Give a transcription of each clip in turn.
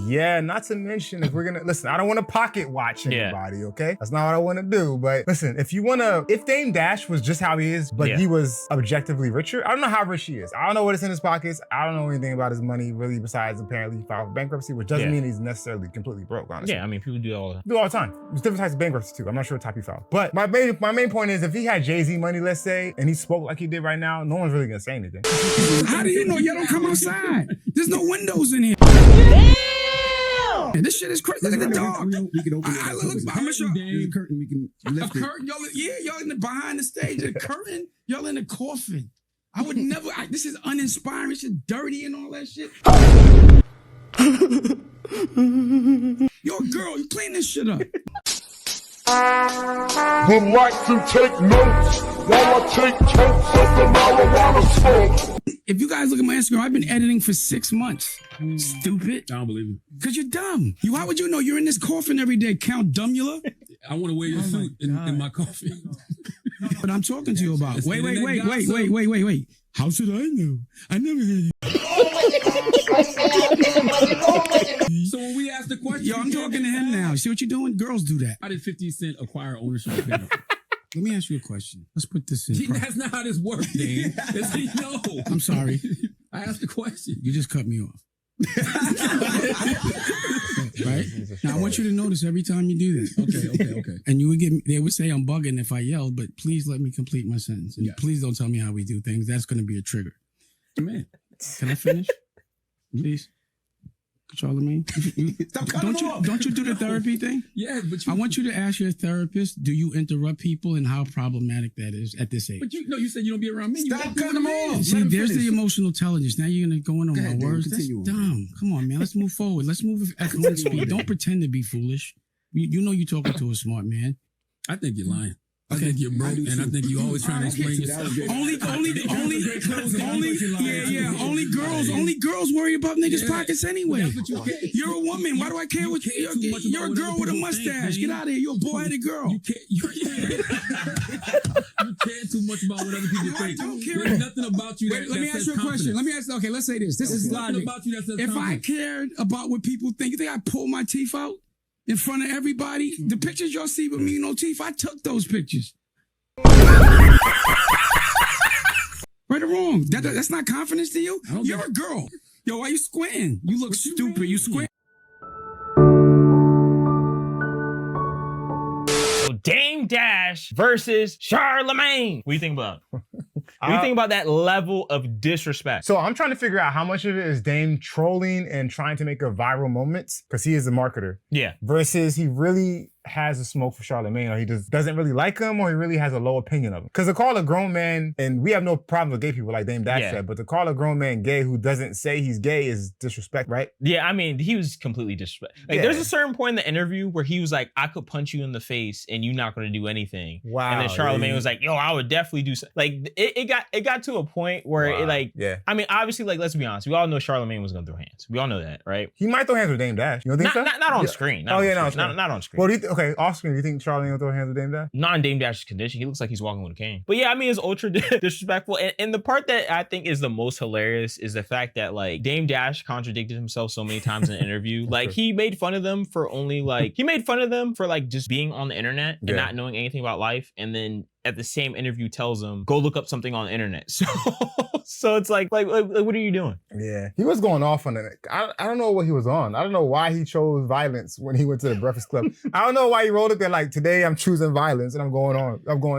Yeah, not to mention if we're gonna listen, I don't want to pocket watch anybody, okay? That's not what I want to do. But listen, if Dame Dash was just how he is, but he was objectively richer, I don't know how rich he is. I don't know what is in his pockets. I don't know anything about his money really, besides apparently he filed for bankruptcy, which doesn't mean he's necessarily completely broke, honestly. Yeah, I mean, people do all that. Do all the time. There's different types of bankruptcy too. I'm not sure what type he filed. But my main point is, if he had Jay-Z money, let's say, and he spoke like he did right now, no one's really gonna say anything. How do you know y'all don't come outside? There's no windows in here. This shit is crazy. Look at the dog. We can open it. I'm sure. There's a curtain we can lift A curtain, y'all in the behind the stage. A curtain, y'all in a coffin. I would never. This is uninspiring. Shit, dirty and all that shit. Yo, girl, you clean this shit up. Would like to take notes while I take totes of the marijuana smoke. If you guys look at my Instagram, I've been editing for 6 months. Stupid. I don't believe you. Because you're dumb. How would you know you're in this coffin every day, Count Dumbula? I want to wear your suit in my coffin. But I'm talking to you about. Wait. How should I know? I never heard you. So when we ask the question, Yo, I'm talking to him now. See what you're doing? Girls do that. How did 50 Cent acquire ownership of hip-hop? Let me ask you a question. Let's put this in. That's not how this works, Dan. No. I'm sorry. I asked the question. You just cut me off. Right? Now I want you to notice every time you do that. Okay. And they would say I'm bugging if I yelled, but please let me complete my sentence. And please don't tell me how we do things. That's going to be a trigger. Man. Can I finish? Please? Charlamagne? Don't you do the therapy thing? Yeah, but I want you to ask your therapist, do you interrupt people and how problematic that is at this age? But you said you don't be around men. Stop cutting them off. See, there's the emotional intelligence. Now you're going to go in on my words. That's dumb. Come on, man. Let's move forward. Let's move at one speed. Don't pretend to be foolish. You know you're talking to a smart man. I think you're lying. I think you're broke, and I think you always trying to explain yourself. Only girls worry about niggas' pockets anyway. You're a woman. Why do I care what you're a girl with a mustache. Get out of here. You're a boy-headed girl. You care too much about what other people think. There's nothing about you that Let me ask you a question. Okay, let's say this. This is logic. If I cared about what people think, you think I pull my teeth out in front of everybody? The pictures y'all see with me no teeth, I took those pictures. Right or wrong? That's not confidence to you? You're a girl. Yo, why you squinting? You look stupid. You squint. So Dame Dash versus Charlamagne. What do you think about? What do you think about that level of disrespect? So I'm trying to figure out how much of it is Dame trolling and trying to make a viral moment, because he is a marketer. Yeah. Versus he really has a smoke for Charlamagne, or he just doesn't really like him, or he really has a low opinion of him. Because to call a grown man, and we have no problem with gay people like Dame Dash said, but to call a grown man gay who doesn't say he's gay is disrespect, right? Yeah, I mean, he was completely disrespectful. Like, there's a certain point in the interview where he was like, I could punch you in the face and you're not going to do anything. Wow. And then Charlamagne was like, yo, I would definitely do something. Like, it got to a point where I mean, obviously, like, let's be honest. We all know Charlamagne was going to throw hands. We all know that, right? He might throw hands with Dame Dash. You don't think so? Not on screen. Not on screen. Well, okay, off screen, do you think Charlamagne will throw hands with Dame Dash? Not in Dame Dash's condition. He looks like he's walking with a cane. But yeah, I mean, it's ultra disrespectful. And the part that I think is the most hilarious is the fact that, like, Dame Dash contradicted himself so many times in an interview. Like, he made fun of them for just being on the internet and not knowing anything about life. And then at the same interview tells them, go look up something on the internet. So it's like, what are you doing? Yeah, he was going off on it. I don't know what he was on. I don't know why he chose violence when he went to the Breakfast Club. I don't know why he wrote it there like, today I'm choosing violence and I'm going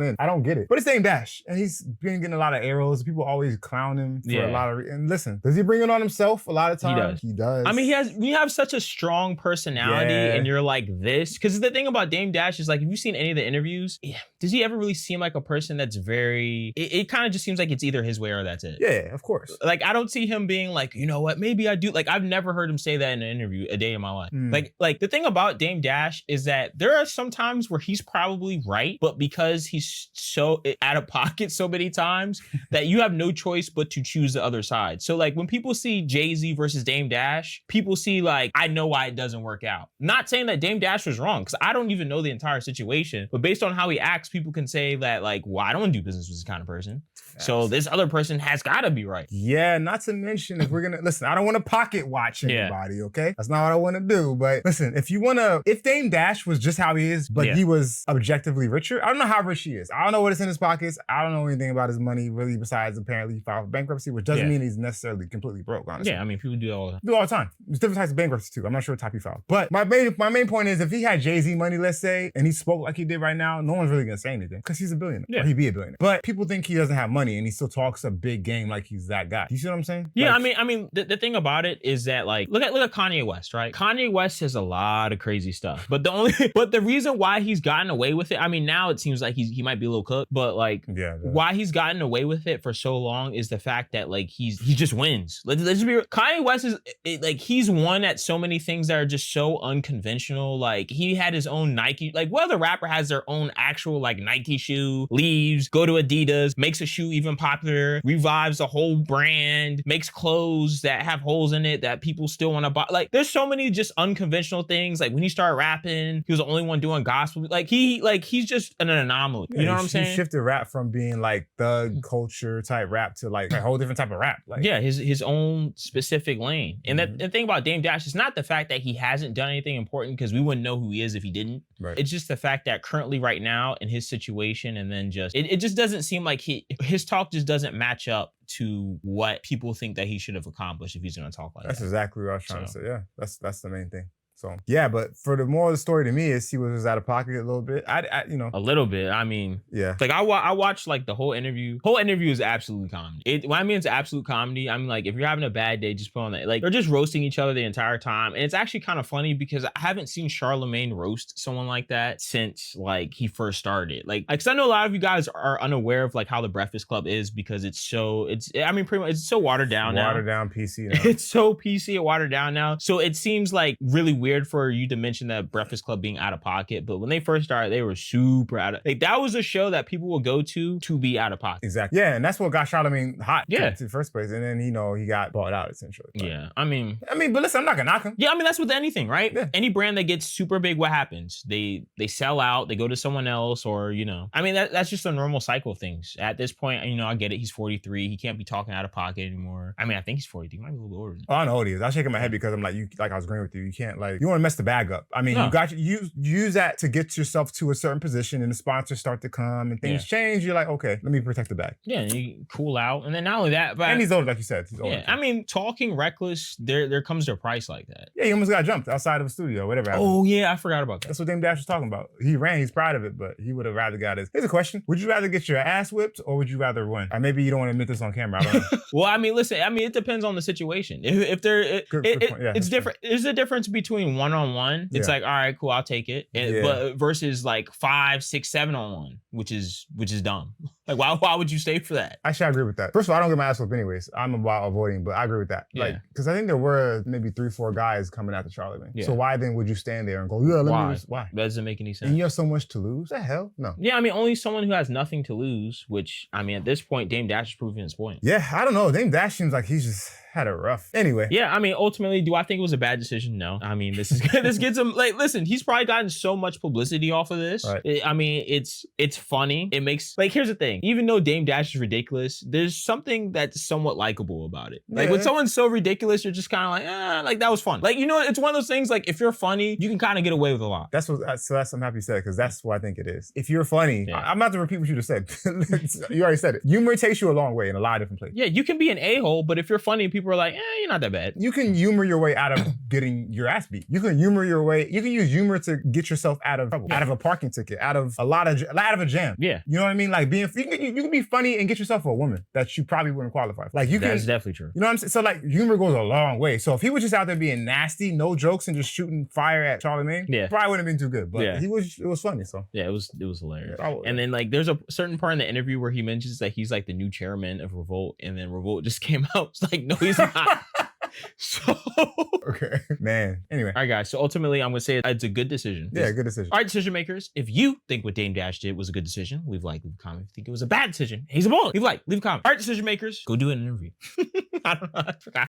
in. I don't get it. But it's Dame Dash, and he's been getting a lot of arrows. People always clown him for a lot of and listen, does he bring it on himself a lot of times? He does. I mean, you have such a strong personality and you're like this. Because the thing about Dame Dash is, like, if you've seen any of the interviews, does he ever really seem like a person that's very, it kind of just seems like it's either his way or that's it. Yeah, of course. Like, I don't see him being like, you know what, maybe I do. Like, I've never heard him say that in an interview a day in my life. Like the thing about Dame Dash is that there are some times where he's probably right, but because he's so out of pocket so many times that you have no choice but to choose the other side. So, like, when people see Jay-Z versus Dame Dash, people see, like, I know why it doesn't work out. Not saying that Dame Dash was wrong, because I don't even know the entire situation, but based on how he acts, people can say, that like, well, I don't want to do business with this kind of person. So this other person has got to be right. Yeah, not to mention if we're gonna listen, I don't want to pocket watch anybody, okay? That's not what I want to do. But listen, if Dame Dash was just how he is, but he was objectively richer, I don't know how rich he is. I don't know what is in his pockets. I don't know anything about his money really besides apparently he filed for bankruptcy, which doesn't mean he's necessarily completely broke, honestly. Yeah, I mean, people do that all the time. Do all the time. There's different types of bankruptcy too. I'm not sure what type he filed. But my main point is if he had Jay-Z money, let's say, and he spoke like he did right now, no one's really gonna say anything because he's a billionaire. Yeah. Or he'd be a billionaire. But people think he doesn't have money and he still talks a big game like he's that guy. You see what I'm saying? Yeah, like, I mean, the thing about it is that like, look at Kanye West, right? Kanye West has a lot of crazy stuff, but the reason why he's gotten away with it, I mean, now it seems like he might be a little cooked, but like, why he's gotten away with it for so long is the fact that like he just wins. Let's just be real. Kanye West is like he's won at so many things that are just so unconventional. Like he had his own Nike. Like what other rapper has their own actual like Nike shoe? Leaves, go to Adidas, makes a shoe even popular, revives a whole brand, makes clothes that have holes in it that people still want to buy. Like there's so many just unconventional things. Like when he started rapping, he was the only one doing gospel. Like he's just an anomaly. You know what I'm saying? He shifted rap from being like thug culture type rap to like a whole different type of rap. Like his own specific lane. And the thing about Dame Dash is not the fact that he hasn't done anything important because we wouldn't know who he is if he didn't. Right. It's just the fact that currently right now in his situation and then just it just doesn't seem like his talk just doesn't match up to what people think that he should have accomplished if he's gonna talk like that. That's exactly what I was trying to say. Yeah, that's the main thing. So yeah, but for the moral of the story to me is he was out of pocket a little bit. I you know, a little bit. I mean, yeah. Like I watched like the whole interview. Whole interview is absolute comedy. When I mean it's absolute comedy, I mean like if you're having a bad day, just put on that. Like they're just roasting each other the entire time, and it's actually kind of funny because I haven't seen Charlamagne roast someone like that since like he first started. Like, cause I know a lot of you guys are unaware of like how the Breakfast Club is because it's so watered down now. Watered down PC now. It's so PC and watered down now. So it seems like really weird for you to mention that Breakfast Club being out of pocket, but when they first started, they were super out of like that was a show that people would go to be out of pocket. Exactly. Yeah, and that's what got Charlamagne hot in the first place. And then he got bought out essentially. But, yeah. I mean, but listen, I'm not gonna knock him. Yeah, I mean that's with anything, right? Yeah. Any brand that gets super big, what happens? They sell out, they go to someone else, or you know. I mean that's just a normal cycle of things. At this point, you know, I get it. He's 43. He can't be talking out of pocket anymore. I mean, I think he's 43. He might be a little older. Oh, I know what he is. I was shaking my head because I'm like, I was agreeing with you. You can't like, you want to mess the bag up. I mean, you use that to get yourself to a certain position and the sponsors start to come and things change. You're like, okay, let me protect the bag. Yeah, and you cool out. And then not only that, but... And he's older, like you said. He's older. Yeah, I mean, talking reckless, there comes to a price like that. Yeah, he almost got jumped outside of a studio, whatever happened. Oh, yeah, I forgot about that. That's what Dame Dash was talking about. He ran, he's proud of it, but he would have rather got his... Here's a question. Would you rather get your ass whipped or would you rather win? Or maybe you don't want to admit this on camera, I don't know. Well, I mean, listen, it depends on the situation. If it's different. There's a difference between one-on-one. It's like, all right, cool, I'll take it. But versus like 5, 6, 7 on 1, which is dumb. Like, why would you stay for that? Actually, I agree with that. First of all, I don't get my ass whipped anyways. I'm about avoiding, but I agree with that. Yeah. Like, because I think there were maybe 3, 4 guys coming after Charlamagne. Yeah. So why then would you stand there and go, why? That doesn't make any sense. And you have so much to lose? The hell? No. Yeah, I mean, only someone who has nothing to lose, which, I mean, at this point, Dame Dash is proving his point. Yeah, I don't know. Dame Dash seems like he's just had it rough. Anyway. Yeah, I mean, ultimately, do I think it was a bad decision? No. I mean, this gets him, like, listen, he's probably gotten so much publicity off of this. Right. I mean, it's funny. It makes, like, here's the thing. Even though Dame Dash is ridiculous, there's something that's somewhat likable about it. Like, when someone's so ridiculous, you're just kind of like, that was fun. Like, you know, it's one of those things, like, if you're funny, you can kind of get away with a lot. I'm happy you said it, because that's what I think it is. If you're funny, I'm about to repeat what you just said. You already said it. Humor takes you a long way in a lot of different places. Yeah, you can be an a-hole, but if you're funny, people are like, you're not that bad. You can humor your way out of getting your ass beat. You can humor your way. You can use humor to get yourself out of trouble, out of a parking ticket, out of a jam. Yeah. You know what I mean? Like you can be funny and get yourself a woman that you probably wouldn't qualify for. Like That's definitely true. You know what I'm saying? So like humor goes a long way. So if he was just out there being nasty, no jokes, and just shooting fire at Charlamagne, probably wouldn't have been too good. But it was funny. So yeah, it was hilarious. And then like there's a certain part in the interview where he mentions that he's like the new chairman of Revolt, and then Revolt just came out. It's like, no, he's not. So okay, man. Anyway, all right, guys. So ultimately, I'm gonna say it's a good decision. Yeah, good decision. All right, decision makers. If you think what Dame Dash did was a good decision, leave a like, leave a comment. If you think it was a bad decision, he's a bully. Leave a like, leave a comment. All right, decision makers, go do an interview. I don't know. I forgot.